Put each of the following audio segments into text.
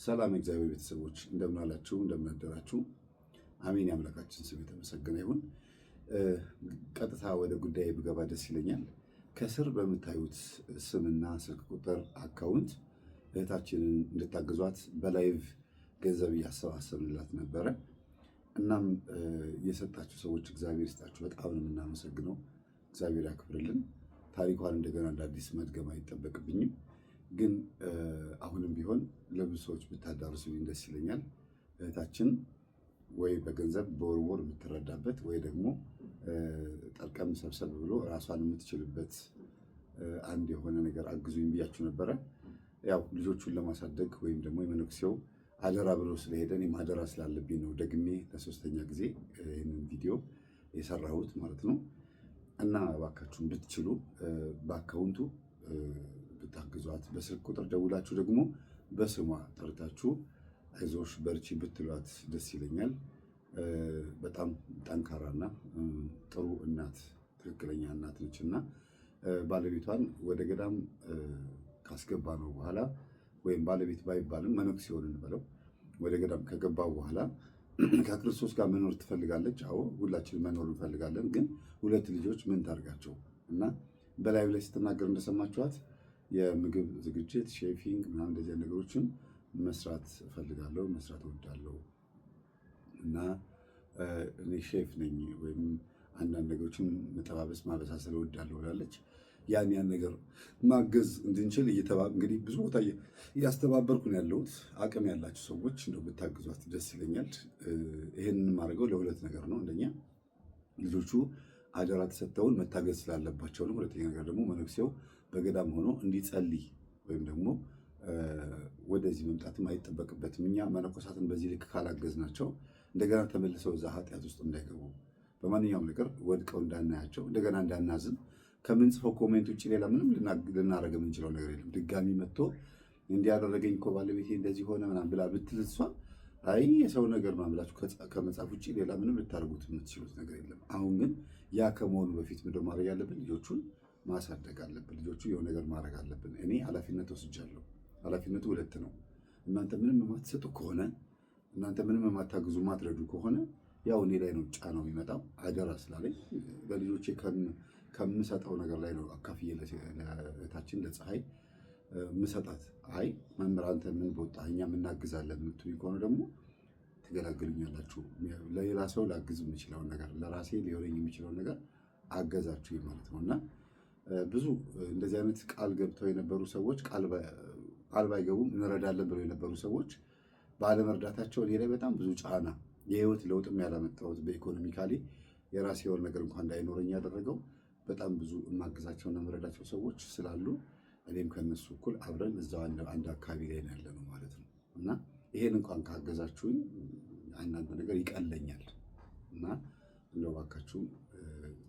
ሰላም እግዚአብሔር ቤተሰቦች እንደምን አላችሁ? እንደምን አደራችሁ? አሜን። የአምላካችን ስም የተመሰገነ ይሁን። ቀጥታ ወደ ጉዳይ ብገባ ደስ ይለኛል። ከስር በምታዩት ስምና ስልክ ቁጥር አካውንት እህታችንን እንድታግዟት በላይቭ ገንዘብ እያሰባሰብንላት ነበረ። እናም የሰጣችሁ ሰዎች እግዚአብሔር ይስጣችሁ። በጣም ነው የምናመሰግነው። እግዚአብሔር ያክብርልን። ታሪኳን እንደገና እንደ አዲስ መድገም አይጠበቅብኝም። ግን አሁንም ቢሆን ለብዙ ሰዎች ብታዳርሱልኝ ደስ ይለኛል። እህታችን ወይ በገንዘብ በወርወር የምትረዳበት ወይ ደግሞ ጠርቀም ሰብሰብ ብሎ ራሷን የምትችልበት አንድ የሆነ ነገር አግዙኝ ብያችሁ ነበረ። ያው ልጆቹን ለማሳደግ ወይም ደግሞ የመነኩሴው አደራ ብሎ ስለሄደ እኔም አደራ ስላለብኝ ነው ደግሜ ለሶስተኛ ጊዜ ይህንን ቪዲዮ የሰራሁት ማለት ነው። እና እባካችሁን ብትችሉ በአካውንቱ ብታግዟት፣ በስልክ ቁጥር ደውላችሁ ደግሞ በስሟ ጠርታችሁ አይዞሽ በርቺ ብትሏት ደስ ይለኛል። በጣም ጠንካራና ጥሩ እናት፣ ትክክለኛ እናት ነች እና ባለቤቷን ወደ ገዳም ካስገባ ነው በኋላ ወይም ባለቤት ባይባልም መነኩሴውን እንበለው ወደ ገዳም ከገባ በኋላ ከክርስቶስ ጋር መኖር ትፈልጋለች። አዎ ሁላችንም መኖር እንፈልጋለን። ግን ሁለት ልጆች ምን ታርጋቸው እና በላዩ ላይ ስትናገር እንደሰማችኋት የምግብ ዝግጅት ሼፊንግ ምናምን እንደዚህ ነገሮችን መስራት እፈልጋለሁ፣ መስራት እወዳለሁ እና እኔ ሼፍ ነኝ ወይም አንዳንድ ነገሮችን መጠባበስ ማበሳሰል እወዳለሁ ብላለች። ያን ነገር ማገዝ እንድንችል እንግዲህ ብዙ ቦታ እያስተባበርኩ ነው ያለሁት። አቅም ያላችሁ ሰዎች እንደው ብታግዟት ደስ ይለኛል። ይሄንን የማደርገው ለሁለት ነገር ነው። አንደኛ ልጆቹ አደራ ተሰጥተውን መታገዝ ስላለባቸው ነው። ሁለተኛ ነገር ደግሞ መነኩሴው በገዳም ሆኖ እንዲጸልይ ወይም ደግሞ ወደዚህ መምጣትም አይጠበቅበትም። እኛ መነኮሳትን በዚህ ልክ ካላገዝናቸው እንደገና ተመልሰው እዛ ኃጢአት ውስጥ እንዳይገቡ በማንኛውም ነገር ወድቀው እንዳናያቸው እንደገና እንዳናዝን ከምንጽፈው ኮሜንት ውጭ ሌላ ምንም ልናደርግ የምንችለው ነገር የለም። ድጋሚ መጥቶ እንዲያደረገኝ እኮ ባለቤቴ እንደዚህ ሆነ ምናምን ብላ ብትል እሷ አይ የሰው ነገር ነው ብላችሁ ከመጻፍ ውጭ ሌላ ምንም ልታደርጉት የምትችሉት ነገር የለም። አሁን ግን ያ ከመሆኑ በፊት ምንድን ማድረግ ያለብን? ልጆቹን ማሳደግ አለብን። ልጆቹ የሆነ ነገር ማድረግ አለብን። እኔ ኃላፊነት ወስጃለሁ። ኃላፊነቱ ሁለት ነው። እናንተ ምንም የማትሰጡ ከሆነ እናንተ ምንም የማታግዙ ማትረዱ ከሆነ ያው እኔ ላይ ነው ጫናው የሚመጣው። አደራ ስላለኝ ለልጆቼ ከምሰጠው ነገር ላይ ነው አካፍዬ ለእህታችን ለፀሐይ ምሰጣት። አይ መምህር አንተ ምን በወጣ እኛ የምናግዛለን የምትሉኝ ከሆነ ደግሞ ትገላግሉኛላችሁ። ለሌላ ሰው ላግዝ የምችለውን ነገር ለራሴ ሊሆነኝ የሚችለውን ነገር አገዛችሁ ማለት ነው። እና ብዙ እንደዚህ አይነት ቃል ገብተው የነበሩ ሰዎች ቃል ባይገቡም እንረዳለን ብለው የነበሩ ሰዎች ባለመርዳታቸው እኔ ላይ በጣም ብዙ ጫና የህይወት ለውጥም ያላመጣሁት በኢኮኖሚካሊ የራሴ የሆነ ነገር እንኳን እንዳይኖረኝ ያደረገው በጣም ብዙ የማግዛቸውና የምረዳቸው ሰዎች ስላሉ እኔም ከነሱ እኩል አብረን እዛው አንድ አካባቢ ላይ ያለ ነው ማለት ነው። እና ይሄን እንኳን ካገዛችሁኝ አንዳንድ ነገር ይቀለኛል እና እንደው እባካችሁ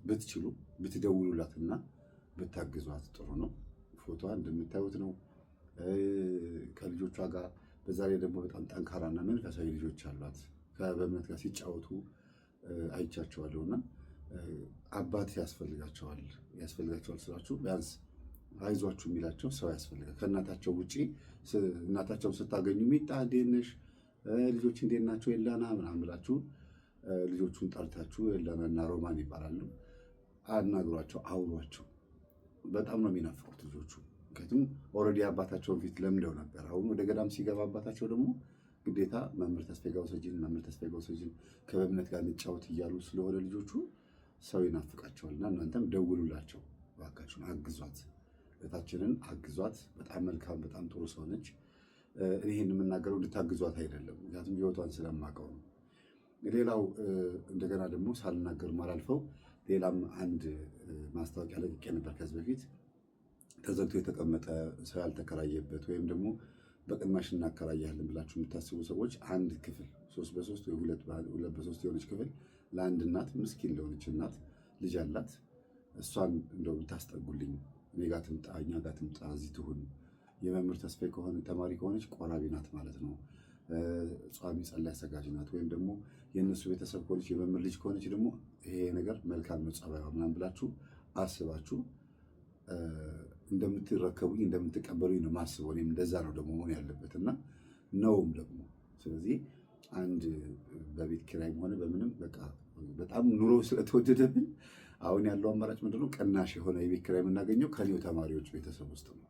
ብትችሉ ብትደውሉላትና ብታግዟት ጥሩ ነው። ፎቶዋ እንደምታዩት ነው ከልጆቿ ጋር። በዛ ላይ ደግሞ በጣም ጠንካራና መንፈሳዊ ልጆች አሏት። በእምነት ጋር ሲጫወቱ አይቻቸዋለሁና አባት ያስፈልጋቸዋል ስላችሁ ቢያንስ አይዟችሁ የሚላቸው ሰው ያስፈልጋል። ከእናታቸው ውጪ እናታቸውን ስታገኙ ሚጣ እንዴት ነሽ፣ ልጆች እንዴት ናቸው፣ የላና ምናምን ብላችሁ ልጆቹን ጠርታችሁ የላና እና ሮማን ይባላሉ አናግሯቸው፣ አውሯቸው። በጣም ነው የሚናፍቁት ልጆቹ። ምክንያቱም ኦልሬዲ አባታቸውን ፊት ለምደው ነበር። አሁን ወደ ገዳም ሲገባ አባታቸው ደግሞ ግዴታ መምህር ተስፋዬ ጋር ውሰጂን ከበእምነት ጋር እንጫወት እያሉ ስለሆነ ልጆቹ ሰው ይናፍቃቸዋልና እናንተም ደውሉላቸው እባካችሁን፣ አግዟት፣ እህታችንን አግዟት። በጣም መልካም በጣም ጥሩ ሰው ነች። እኔ ይህን የምናገረው እንድታግዟት አይደለም፣ ምክንያቱም ህይወቷን ስለማውቀው ነው። ሌላው እንደገና ደግሞ ሳልናገር ማላልፈው ሌላም አንድ ማስታወቂያ ለቅቄ ነበር ከዚህ በፊት ተዘግቶ የተቀመጠ ሰው ያልተከራየበት ወይም ደግሞ በቅናሽ እናከራያለን ብላችሁ የምታስቡ ሰዎች አንድ ክፍል 3x3 ወይ 2x3 የሆነች ክፍል ለአንድ እናት ምስኪን ለሆነች እናት ልጅ አላት። እሷን እንደው ብታስጠጉልኝ፣ እኔ ጋር ትምጣ፣ እኛ ጋር ትምጣ፣ እዚህ ትሁን። የመምህር ተስፋዬ ከሆነ ተማሪ ከሆነች ቆራቢ ናት ማለት ነው። ጿሚ ጸላይ አሰጋጅ ናት። ወይም ደግሞ የእነሱ ቤተሰብ ከሆነች የመምህር ልጅ ከሆነች ደግሞ ይሄ ነገር መልካም ነው ጸባይዋ ምናምን ብላችሁ አስባችሁ እንደምትረከቡኝ እንደምትቀበሉኝ ነው ማስበው። እኔም እንደዛ ነው ደግሞ መሆን ያለበት እና ነውም ደግሞ። ስለዚህ አንድ በቤት ኪራይም ሆነ በምንም በቃ በጣም ኑሮ ስለተወደደብን አሁን ያለው አማራጭ ምንድነው? ቅናሽ የሆነ የቤት ኪራይ የምናገኘው ከኔው ተማሪዎች ቤተሰብ ውስጥ ነው።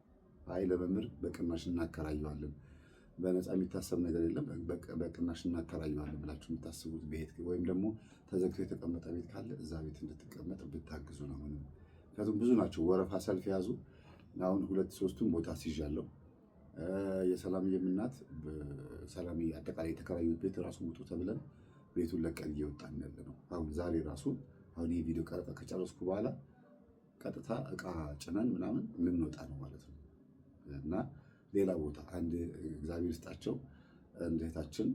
አይ ለመምህር በቅናሽ እናከራየዋለን፣ በነፃ የሚታሰብ ነገር የለም፣ በቅናሽ እናከራየዋለን ብላችሁ የምታስቡት ቤት ወይም ደግሞ ተዘግቶ የተቀመጠ ቤት ካለ እዛ ቤት እንድትቀመጥ ብታግዙ ነው። ምክንያቱም ብዙ ናቸው ወረፋ ሰልፍ የያዙ። አሁን 2-3ቱን ቦታ አስይዣለሁ። የሰላምዬም እናት ሰላምዬ አጠቃላይ የተከራዩት ቤት ራሱ ውጡ ተብለን ቤቱን ለቀን እየወጣን ያለ ነው። አሁን ዛሬ ራሱ አሁን ይህ ቪዲዮ ቀረጻ ከጨረስኩ በኋላ ቀጥታ እቃ ጭነን ምናምን ልንወጣ ነው ማለት ነው። እና ሌላ ቦታ አንድ እግዚአብሔር ይስጣቸው አንድ እህታችን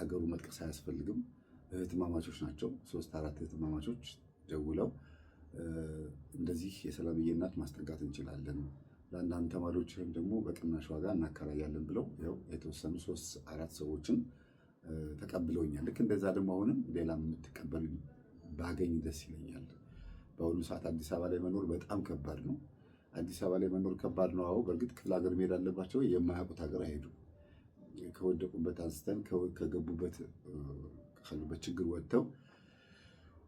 አገሩ መጥቀስ አያስፈልግም፣ እህትማማቾች ናቸው። 3-4 እህትማማቾች ደውለው እንደዚህ የሰላምዬ እናት ማስጠጋት እንችላለን፣ ለአንዳንድ ተማሪዎችም ደግሞ በቅናሽ ዋጋ እናከራያለን ብለው ያው የተወሰኑ 3-4 ሰዎችን ተቀብለውኛል። ልክ እንደዛ ደግሞ አሁንም ሌላም የምትቀበሉ ባገኝ ደስ ይለኛል። በአሁኑ ሰዓት አዲስ አበባ ላይ መኖር በጣም ከባድ ነው። አዲስ አበባ ላይ መኖር ከባድ ነው። አዎ በእርግጥ ክፍለ ሀገር መሄድ አለባቸው። የማያውቁት ሀገር አይሄዱም። ከወደቁበት አንስተን ከገቡበት ካሉበት ችግር ወጥተው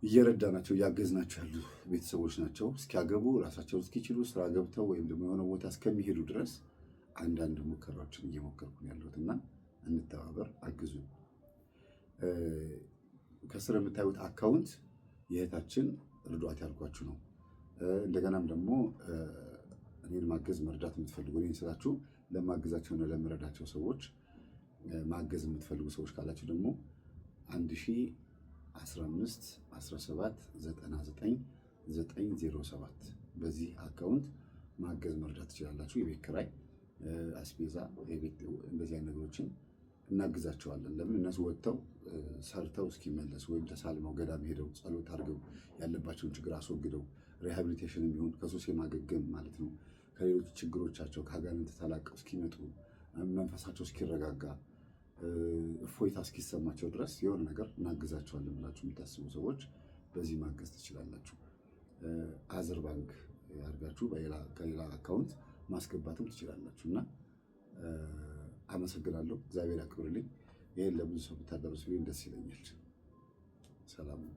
እየረዳናቸው እያገዝናቸው ያሉ ቤተሰቦች ናቸው። እስኪያገቡ ራሳቸውን እስኪችሉ ስራ ገብተው ወይም ደግሞ የሆነ ቦታ እስከሚሄዱ ድረስ አንዳንድ ሙከራዎችን እየሞከርኩ ነው ያለሁት እና እንተባበር፣ አግዙ። ከስር የምታዩት አካውንት የእህታችን ርዷት ያልኳችሁ ነው። እንደገናም ደግሞ እኔን ማገዝ መርዳት የምትፈልጉ እኔን ስላችሁ ለማገዛቸውና ለምረዳቸው ሰዎች ማገዝ የምትፈልጉ ሰዎች ካላችሁ ደግሞ 1015 17 99 907 በዚህ አካውንት ማገዝ መርዳት ትችላላችሁ። የቤት ኪራይ፣ አስቤዛ፣ እንደዚህ አይነት ነገሮችን እናግዛቸዋለን። ለምን እነሱ ወጥተው ሰርተው እስኪመለሱ ወይም ተሳልመው ገዳም ሄደው ጸሎት አድርገው ያለባቸውን ችግር አስወግደው ሪሃቢሊቴሽን የሚሆን ከሱስ የማገገም ማለት ነው ከሌሎች ችግሮቻቸው ከአጋንንት ተላቀው እስኪመጡ መንፈሳቸው እስኪረጋጋ እፎይታ እስኪሰማቸው ድረስ የሆነ ነገር እናግዛቸዋለን ብላችሁ የምታስቡ ሰዎች በዚህ ማገዝ ትችላላችሁ። አዘር ባንክ አድርጋችሁ ከሌላ አካውንት ማስገባትም ትችላላችሁ እና አመሰግናለሁ። እግዚአብሔር ያክብርልኝ። ይህን ለብዙ ሰው ብታደርሱልኝ ደስ ይለኛል። ሰላም ነው።